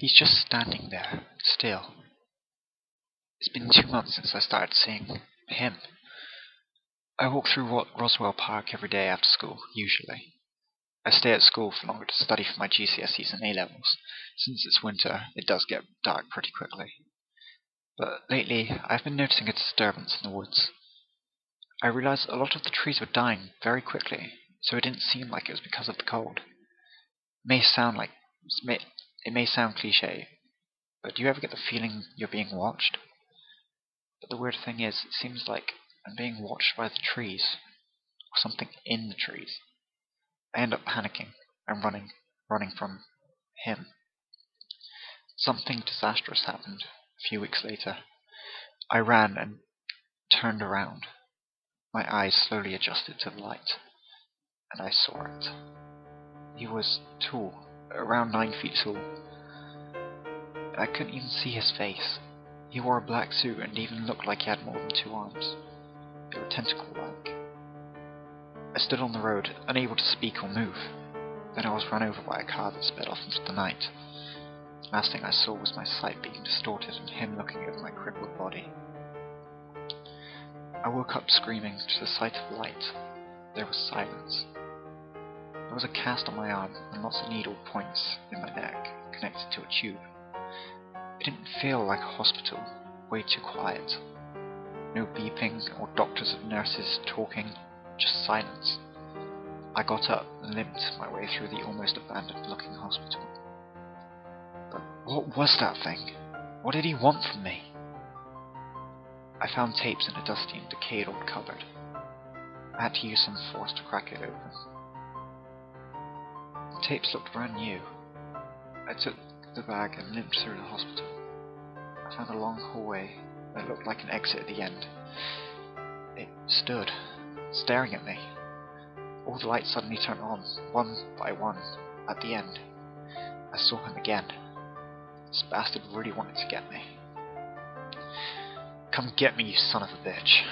He's just standing there, still. It's been 2 months since I started seeing him. I walk through Roswell Park every day after school, usually. I stay at school for longer to study for my GCSEs and A-levels. Since it's winter, it does get dark pretty quickly. But lately, I've been noticing a disturbance in the woods. I realized a lot of the trees were dying very quickly, so it didn't seem like it was because of the cold. It may sound cliche, but do you ever get the feeling you're being watched? But the weird thing is, it seems like I'm being watched by the trees, or something in the trees. I end up panicking and running from him. Something disastrous happened a few weeks later. I ran and turned around. My eyes slowly adjusted to the light, and I saw it. He was tall, around 9 feet tall. I couldn't even see his face. He wore a black suit and even looked like he had more than 2 arms. They were tentacle-like. I stood on the road, unable to speak or move. Then I was run over by a car that sped off into the night. Last thing I saw was my sight being distorted and him looking over my crippled body. I woke up screaming to the sight of light. There was silence. There was a cast on my arm and lots of needle points in my neck, connected to a tube. It didn't feel like a hospital, way too quiet. No beeping or doctors and nurses talking, just silence. I got up and limped my way through the almost abandoned-looking hospital. But what was that thing? What did he want from me? I found tapes in a dusty and decayed old cupboard. I had to use some force to crack it open. The tapes looked brand new. I took the bag and limped through the hospital. I found a long hallway that looked like an exit at the end. It stood, staring at me. All the lights suddenly turned on, one by one, at the end. I saw him again. This bastard really wanted to get me. "Come get me, you son of a bitch,"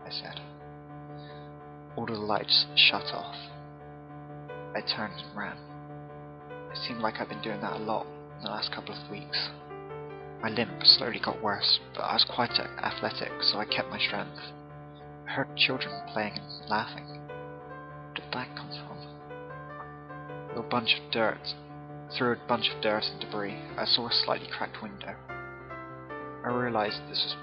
I said. All of the lights shut off. I turned and ran. It seemed like I'd been doing that a lot in the last couple of weeks. My limp slowly got worse, but I was quite athletic, so I kept my strength. I heard children playing and laughing. Where did that come from? Through a bunch of dirt and debris, I saw a slightly cracked window. I realized this was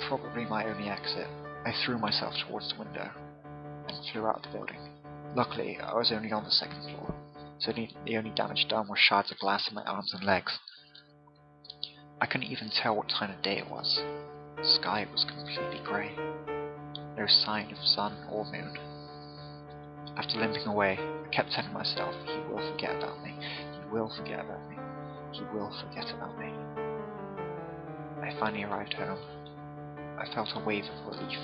probably my only exit. I threw myself towards the window and flew out of the building. Luckily, I was only on the 2nd floor, so the only damage done were shards of glass in my arms and legs. I couldn't even tell what time of day it was. The sky was completely grey. No sign of sun or moon. After limping away, I kept telling myself, he will forget about me. He will forget about me. He will forget about me. I finally arrived home. I felt a wave of relief.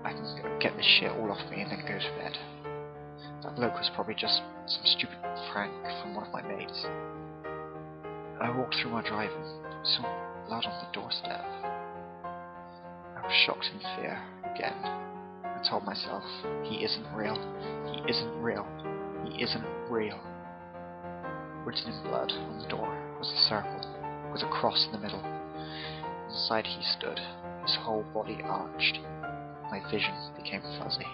I can go get this shit all off me and then go to bed. That bloke was probably just some stupid prank from one of my mates. I walked through my driving, saw blood on the doorstep. I was shocked in fear again. I told myself, he isn't real. He isn't real. He isn't real. Written in blood on the door was a circle, with a cross in the middle. Inside he stood, his whole body arched. My vision became fuzzy.